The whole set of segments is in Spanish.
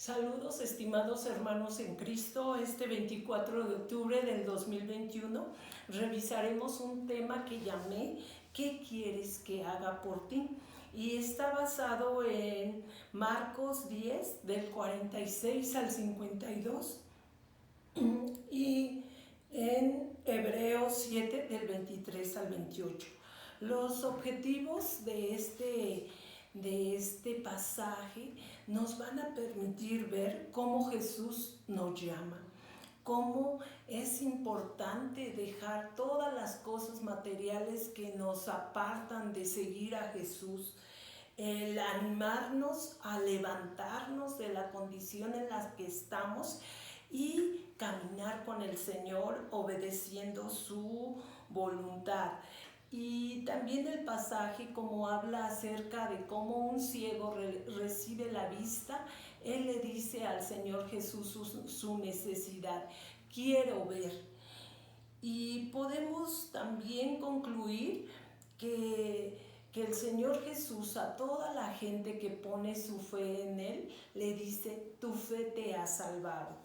Saludos, estimados hermanos en Cristo. Este 24 de octubre del 2021 revisaremos un tema que llamé ¿Qué quieres que haga por ti? Y está basado en Marcos 10, del 46 al 52, y en Hebreos 7, del 23 al 28. Los objetivos de este pasaje nos van a permitir ver cómo Jesús nos llama, cómo es importante dejar todas las cosas materiales que nos apartan de seguir a Jesús, el animarnos a levantarnos de la condición en la que estamos y caminar con el Señor obedeciendo su voluntad. Y también el pasaje como habla acerca de cómo un ciego recibe la vista, él le dice al Señor Jesús su necesidad: quiero ver. Y podemos también concluir que el Señor Jesús a toda la gente que pone su fe en Él, le dice: tu fe te ha salvado.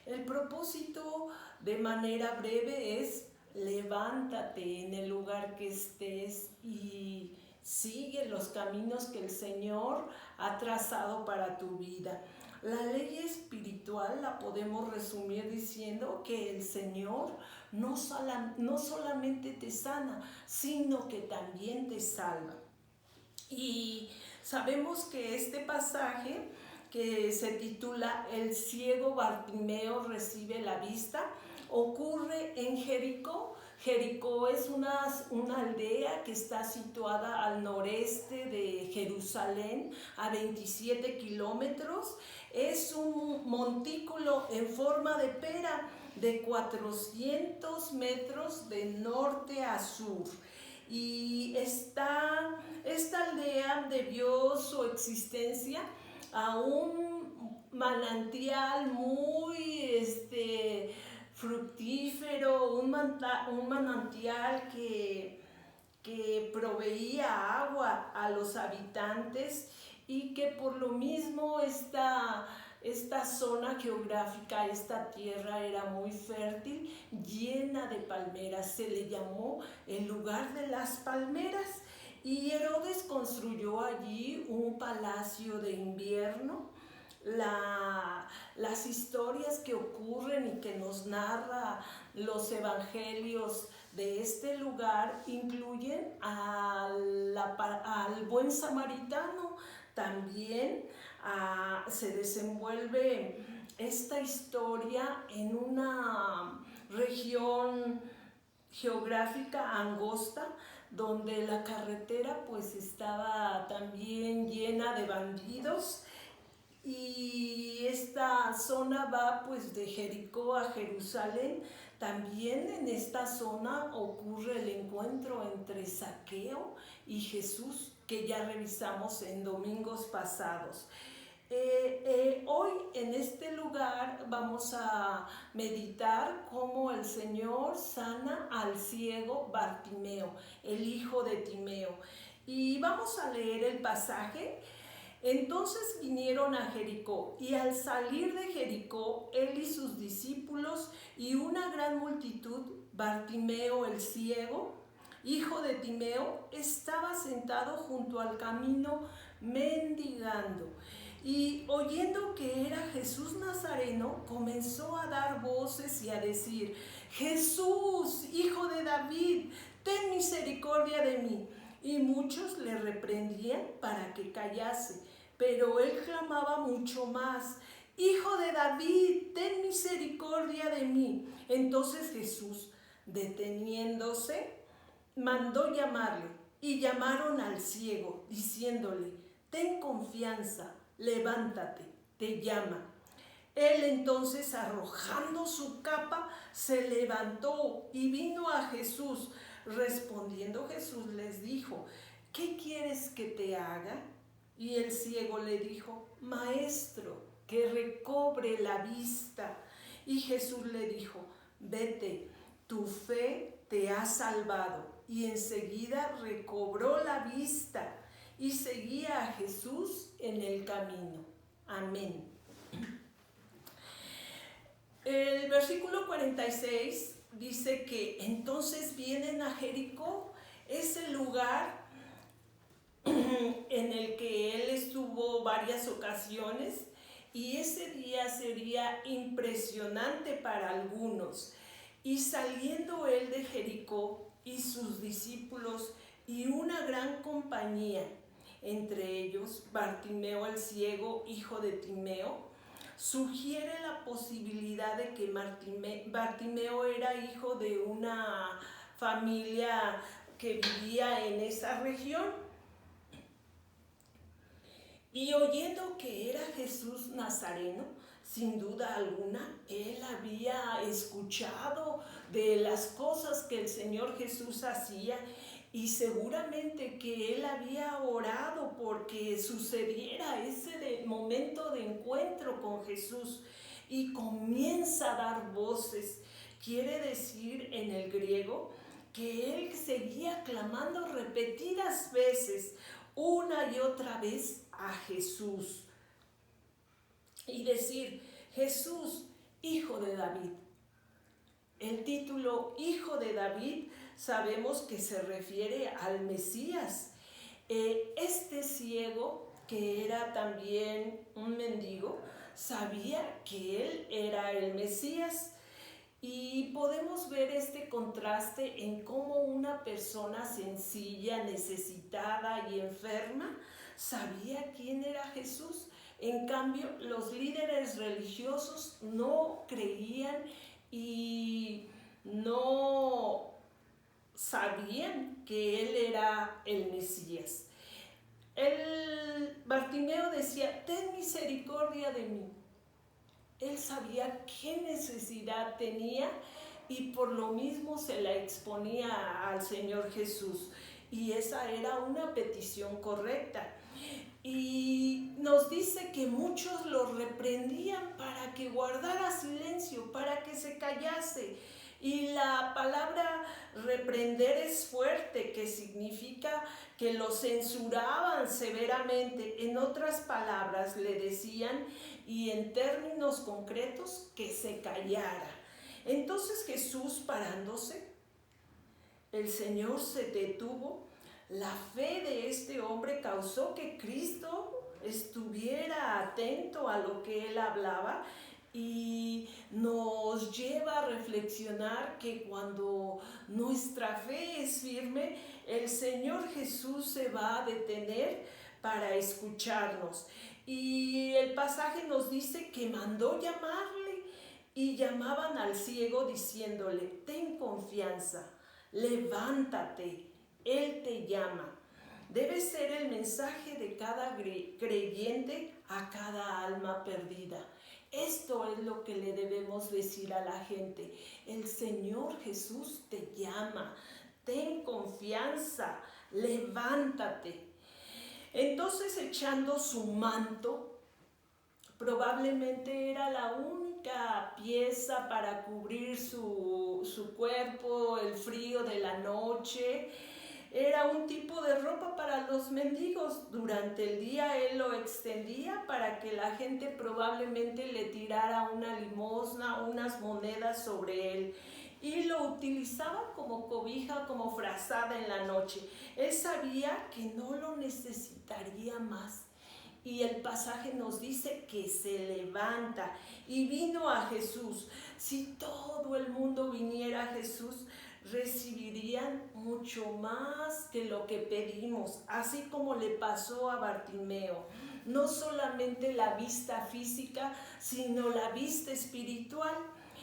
El propósito, de manera breve, es: levántate en el lugar que estés y sigue los caminos que el Señor ha trazado para tu vida. La ley espiritual la podemos resumir diciendo que el Señor no solamente te sana, sino que también te salva. Y sabemos que este pasaje, que se titula El ciego Bartimeo recibe la vista, ocurre en Jericó. Jericó es una aldea que está situada al noreste de Jerusalén, a 27 kilómetros. Es un montículo en forma de pera de 400 metros de norte a sur. Y esta aldea debió su existencia a un manantial muy fructífero, un manantial que proveía agua a los habitantes, y que por lo mismo esta zona geográfica, esta tierra era muy fértil, llena de palmeras. Se le llamó el lugar de las palmeras. Y Herodes construyó allí un palacio de invierno. Las historias que ocurren y que nos narra los evangelios de este lugar incluyen al buen samaritano. También se desenvuelve esta historia en una región geográfica angosta, donde la carretera pues estaba también llena de bandidos. Y esta zona va pues de Jericó a Jerusalén. También en esta zona ocurre el encuentro entre Zaqueo y Jesús, que ya revisamos en domingos pasados. Hoy en este lugar vamos a meditar cómo el Señor sana al ciego Bartimeo, el hijo de Timeo. Y vamos a leer el pasaje. Entonces vinieron a Jericó, y al salir de Jericó, él y sus discípulos y una gran multitud, Bartimeo el ciego, hijo de Timeo, estaba sentado junto al camino mendigando. Y oyendo que era Jesús Nazareno, comenzó a dar voces y a decir: Jesús, hijo de David, ten misericordia de mí. Y muchos le reprendían para que callase, pero él clamaba mucho más: Hijo de David, ten misericordia de mí. Entonces Jesús, deteniéndose, mandó llamarle, y llamaron al ciego, diciéndole: ten confianza, levántate, te llama. Él entonces, arrojando su capa, se levantó y vino a Jesús. Respondiendo Jesús les dijo: ¿qué quieres que te haga? Y el ciego le dijo: Maestro, que recobre la vista. Y Jesús le dijo: vete, tu fe te ha salvado. Y enseguida recobró la vista y seguía a Jesús en el camino. Amén. el versículo 46 dice que entonces vienen a Jericó, ese lugar en el que él estuvo varias ocasiones, y ese día sería impresionante para algunos. Y saliendo él de Jericó y sus discípulos y una gran compañía, entre ellos Bartimeo el ciego, hijo de Timeo, sugiere la posibilidad de que Bartimeo era hijo de una familia que vivía en esa región. Y oyendo que era Jesús Nazareno, sin duda alguna, él había escuchado de las cosas que el Señor Jesús hacía, y seguramente que él había orado porque sucediera ese momento de encuentro con Jesús, y comienza a dar voces. Quiere decir en el griego que él seguía clamando repetidas veces, una y otra vez, a Jesús, y decir: Jesús, hijo de David. El título Hijo de David sabemos que se refiere al Mesías. Este ciego, que era también un mendigo, sabía que él era el Mesías. Y podemos ver este contraste en cómo una persona sencilla, necesitada y enferma sabía quién era Jesús. En cambio, los líderes religiosos no creían y no sabían que él era el Mesías. Bartimeo decía: ten misericordia de mí. Él sabía qué necesidad tenía y por lo mismo se la exponía al Señor Jesús. Y esa era una petición correcta. Y nos dice que muchos lo reprendían para que guardara silencio, para que se callase. Y la palabra reprender es fuerte, que significa que lo censuraban severamente. En otras palabras, le decían, y en términos concretos, que se callara. Entonces Jesús, parándose, el Señor se detuvo. La fe de este hombre causó que Cristo estuviera atento a lo que él hablaba, y nos lleva a reflexionar que cuando nuestra fe es firme, el Señor Jesús se va a detener para escucharnos. Y el pasaje nos dice que mandó llamarle, y llamaban al ciego diciéndole: ten confianza, levántate, Él te llama. Debe ser el mensaje de cada creyente a cada alma perdida. Esto es lo que le debemos decir a la gente: el Señor Jesús te llama, ten confianza, levántate. Entonces, echando su manto, probablemente era la única pieza para cubrir su cuerpo, el frío de la noche. Era un tipo de ropa para los mendigos. Durante el día él lo extendía para que la gente probablemente le tirara una limosna, unas monedas sobre él, y lo utilizaba como cobija, como frazada en la noche. Él sabía que no lo necesitaría más. Y el pasaje nos dice que se levanta y vino a Jesús. Si todo el mundo viniera a Jesús, recibirían mucho más que lo que pedimos, así como le pasó a Bartimeo. No solamente la vista física, sino la vista espiritual.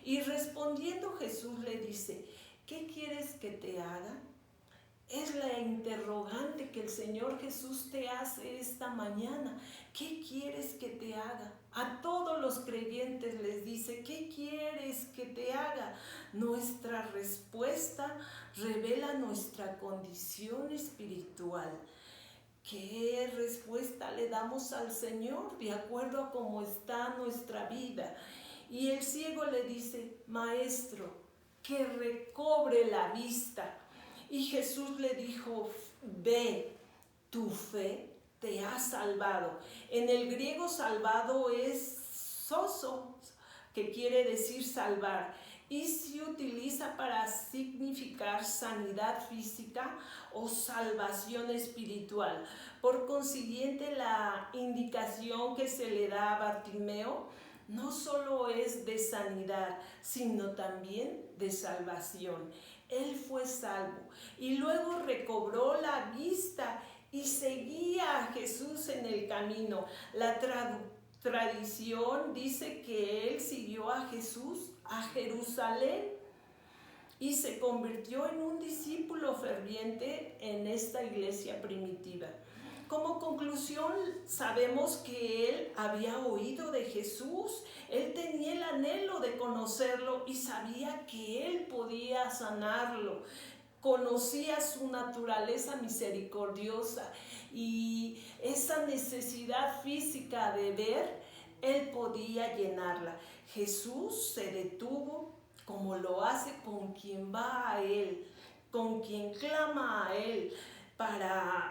Y respondiendo, Jesús le dice: ¿qué quieres que te haga? Es la interrogante que el Señor Jesús te hace esta mañana. ¿Qué quieres que te haga? A todos los creyentes les dice: ¿qué quieres que te haga? Nuestra respuesta revela nuestra condición espiritual. ¿Qué respuesta le damos al Señor de acuerdo a cómo está nuestra vida? Y el ciego le dice: maestro, que recobre la vista. Y Jesús le dijo: ve, tu fe te ha salvado. En el griego salvado es sozo, que quiere decir salvar, y se utiliza para significar sanidad física o salvación espiritual. Por consiguiente, la indicación que se le da a Bartimeo no solo es de sanidad, sino también de salvación. Él fue salvo y luego recobró la vista y seguía a Jesús en el camino. La tradición dice que él siguió a Jesús a Jerusalén y se convirtió en un discípulo ferviente en esta iglesia primitiva. Como conclusión, sabemos que él había oído de Jesús, él tenía el anhelo de conocerlo y sabía que él podía sanarlo. Conocía su naturaleza misericordiosa y esa necesidad física de ver, él podía llenarla. Jesús se detuvo, como lo hace con quien va a él, con quien clama a él.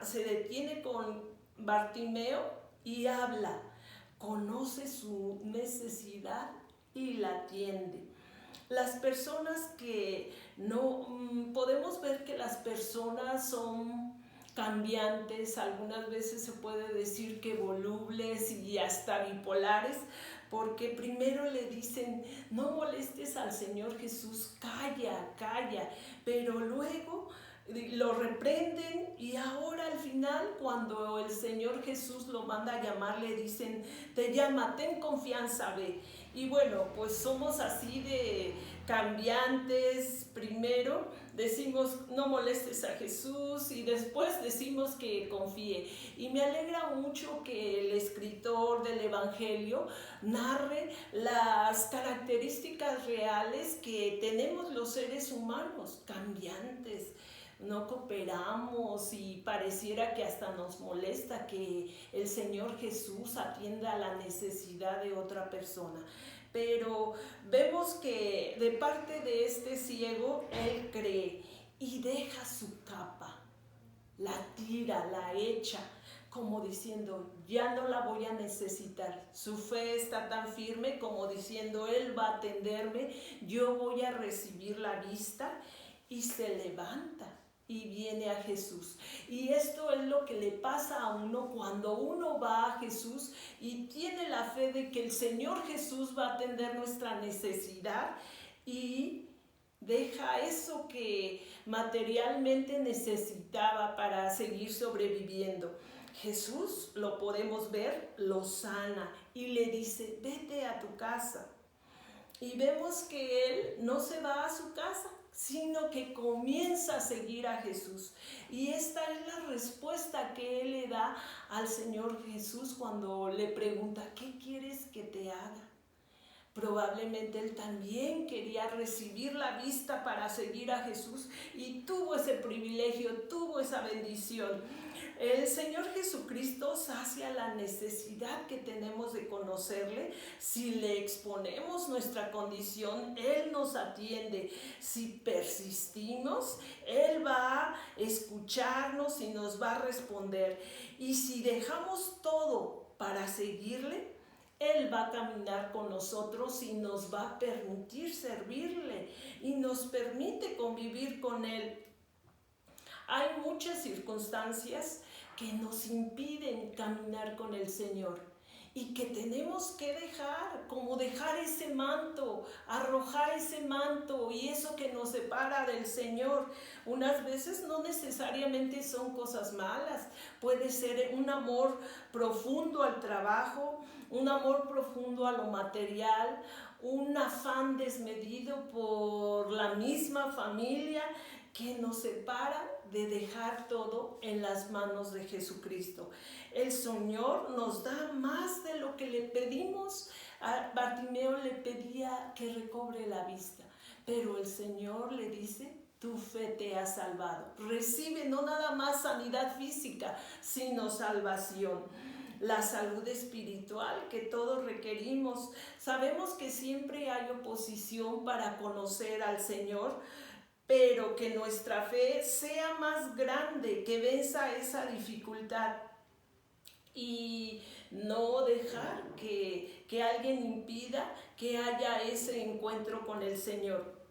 Se detiene con Bartimeo y habla, conoce su necesidad y la atiende. Las personas que no, podemos ver que las personas son cambiantes, algunas veces se puede decir que volubles y hasta bipolares, porque primero le dicen, no molestes al Señor Jesús, calla, calla, pero luego lo reprenden y ahora al final, cuando el Señor Jesús lo manda a llamar, le dicen, te llama, ten confianza, ve. Y bueno, pues somos así de cambiantes. Primero decimos no molestes a Jesús y después decimos que confíe. Y me alegra mucho que el escritor del Evangelio narre las características reales que tenemos los seres humanos, cambiantes. No cooperamos y pareciera que hasta nos molesta que el Señor Jesús atienda a la necesidad de otra persona. Pero vemos que de parte de este ciego, él cree y deja su capa, la tira, la echa, como diciendo, ya no la voy a necesitar. Su fe está tan firme como diciendo, él va a atenderme, yo voy a recibir la vista, y se levanta y viene a Jesús. Y esto es lo que le pasa a uno cuando uno va a Jesús y tiene la fe de que el Señor Jesús va a atender nuestra necesidad y deja eso que materialmente necesitaba para seguir sobreviviendo. Jesús, lo podemos ver, lo sana y le dice, vete a tu casa. Y vemos que él no se va a su casa, sino que comienza a seguir a Jesús. Y esta es la respuesta que él le da al Señor Jesús cuando le pregunta, ¿qué quieres que te haga? Probablemente él también quería recibir la vista para seguir a Jesús y tuvo ese privilegio, tuvo esa bendición. El Señor Jesucristo sacia la necesidad que tenemos de conocerle. Si le exponemos nuestra condición, Él nos atiende. Si persistimos, Él va a escucharnos y nos va a responder. Y si dejamos todo para seguirle, Él va a caminar con nosotros y nos va a permitir servirle y nos permite convivir con Él. Hay muchas circunstancias que nos impiden caminar con el Señor y que tenemos que dejar, como dejar ese manto, arrojar ese manto y eso que nos separa del Señor. Unas veces no necesariamente son cosas malas, puede ser un amor profundo al trabajo, un amor profundo a lo material, un afán desmedido por la misma familia que nos separa de dejar todo en las manos de Jesucristo. El Señor nos da más de lo que le pedimos. A Bartimeo le pedía que recobre la vista, pero el Señor le dice, tu fe te ha salvado. Recibe no nada más sanidad física, sino salvación. La salud espiritual que todos requerimos. Sabemos que siempre hay oposición para conocer al Señor, pero que nuestra fe sea más grande, que venza esa dificultad. y no dejar que alguien impida que haya ese encuentro con el Señor.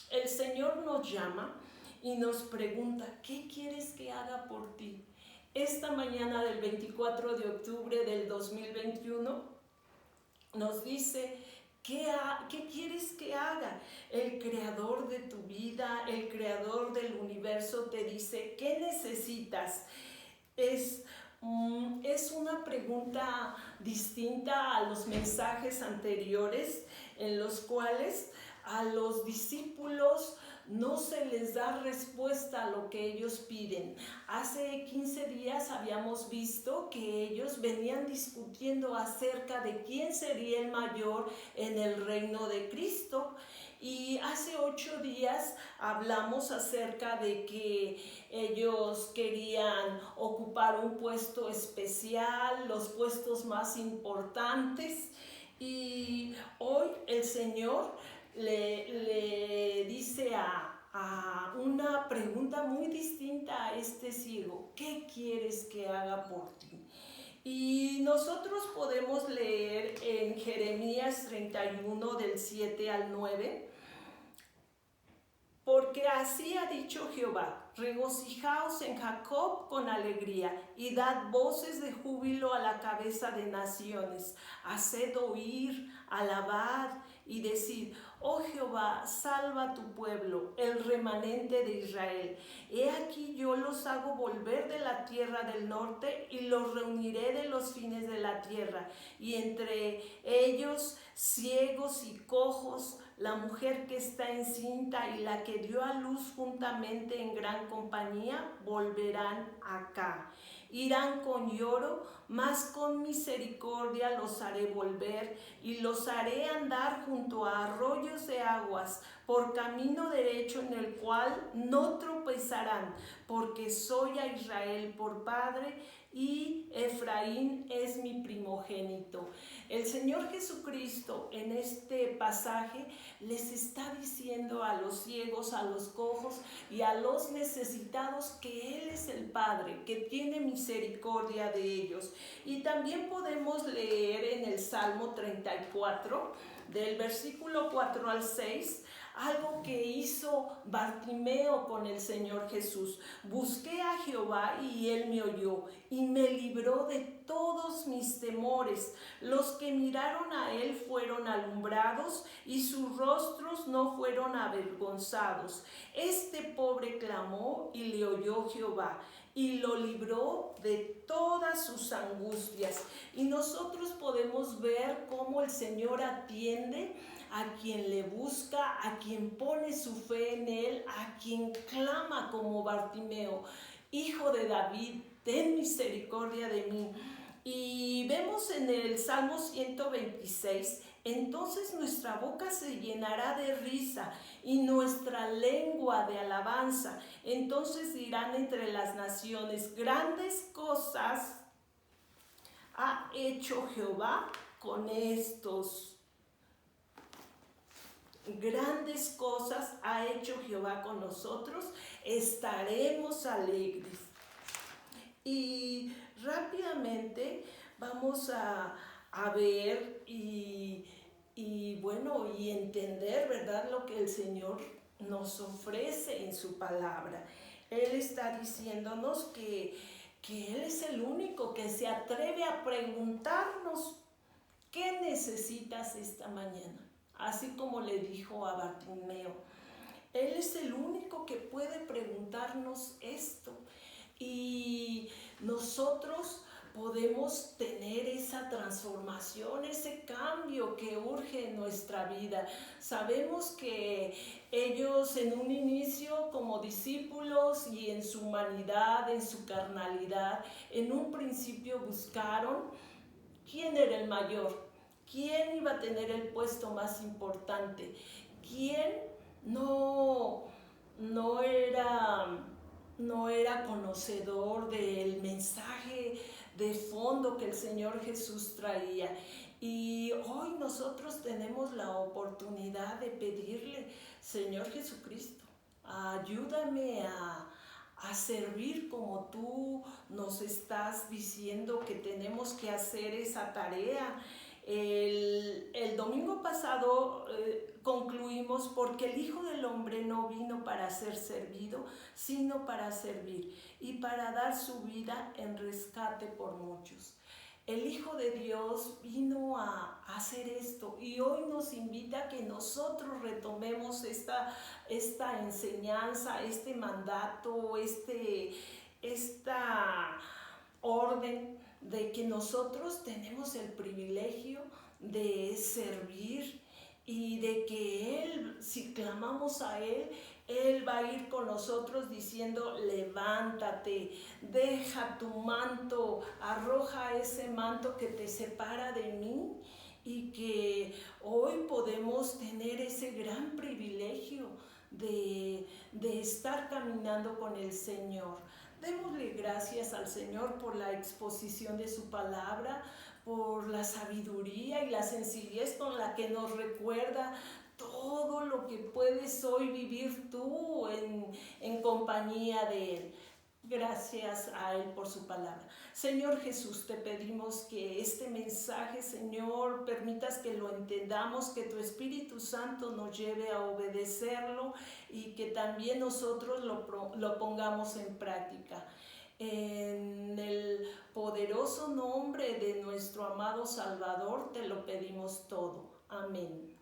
El Señor nos llama y nos pregunta, ¿qué quieres que haga por ti? Esta mañana del 24 de octubre del 2021 nos dice, ¿qué quieres que haga? El creador de tu vida, el creador del universo te dice, ¿qué necesitas? Es una pregunta distinta a los mensajes anteriores en los cuales a los discípulos no se les da respuesta a lo que ellos piden. Hace 15 días habíamos visto que ellos venían discutiendo acerca de quién sería el mayor en el reino de Cristo. Y hace 8 días hablamos acerca de que ellos querían ocupar un puesto especial, los puestos más importantes. Y hoy el Señor le dice a una pregunta muy distinta a este ciego, ¿qué quieres que haga por ti? Y nosotros podemos leer en Jeremías 31 del 7 al 9, porque así ha dicho Jehová, regocijaos en Jacob con alegría y dad voces de júbilo a la cabeza de naciones. Haced oír, alabad y decid, oh Jehová, salva a tu pueblo, el remanente de Israel. He aquí yo los hago volver de la tierra del norte y los reuniré de los fines de la tierra. Y entre ellos ciegos y cojos, la mujer que está encinta y la que dio a luz juntamente en gran compañía, volverán acá. Irán con lloro, mas con misericordia los haré volver y los haré andar junto a arroyos de aguas, por camino derecho en el cual no tropezarán, porque soy a Israel por padre y Efraín es mi primogénito. El Señor Jesucristo en este pasaje les está diciendo a los ciegos, a los cojos y a los necesitados que Él es el Padre, que tiene misericordia de ellos. Y también podemos leer en el Salmo 34, del versículo 4 al 6, algo que hizo Bartimeo con el Señor Jesús. Busqué a Jehová y Él me oyó y me libró de todos mis temores. Los que miraron a Él fueron alumbrados y sus rostros no fueron avergonzados. Este pobre clamó y le oyó Jehová y lo libró de todas sus angustias. Y nosotros podemos ver cómo el Señor atiende a quien le busca, a quien pone su fe en Él, a quien clama como Bartimeo, Hijo de David, ten misericordia de mí. Y vemos en el Salmo 126, entonces nuestra boca se llenará de risa y nuestra lengua de alabanza. Entonces dirán entre las naciones, grandes cosas ha hecho Jehová con estos. Grandes cosas ha hecho Jehová con nosotros, estaremos alegres. Y rápidamente vamos a ver y entender, ¿verdad?, lo que el Señor nos ofrece en su palabra. Él está diciéndonos que Él es el único que se atreve a preguntarnos, ¿qué necesitas esta mañana? Así como le dijo a Bartimeo. Él es el único que puede preguntarnos esto. Y nosotros podemos tener esa transformación, ese cambio que urge en nuestra vida. Sabemos que ellos en un inicio como discípulos y en su humanidad, en su carnalidad, en un principio buscaron quién era el mayor, quién iba a tener el puesto más importante, quién no era conocedor del mensaje de fondo que el Señor Jesús traía. Y hoy nosotros tenemos la oportunidad de pedirle, Señor Jesucristo, ayúdame a servir como tú nos estás diciendo que tenemos que hacer esa tarea. El domingo pasado concluimos porque el Hijo del Hombre no vino para ser servido, sino para servir y para dar su vida en rescate por muchos. El Hijo de Dios vino a hacer esto y hoy nos invita a que nosotros retomemos esta enseñanza, este mandato, esta orden de que nosotros tenemos el privilegio de servir y de que Él, si clamamos a Él, Él va a ir con nosotros diciendo: levántate, deja tu manto, arroja ese manto que te separa de mí. Y que hoy podemos tener ese gran privilegio de estar caminando con el Señor. Démosle gracias al Señor por la exposición de su palabra, por la sabiduría y la sencillez con la que nos recuerda todo lo que puedes hoy vivir tú en compañía de Él. Gracias a Él por su palabra. Señor Jesús, te pedimos que este mensaje, Señor, permitas que lo entendamos, que tu Espíritu Santo nos lleve a obedecerlo y que también nosotros lo pongamos en práctica. En el poderoso nombre de nuestro amado Salvador te lo pedimos todo. Amén.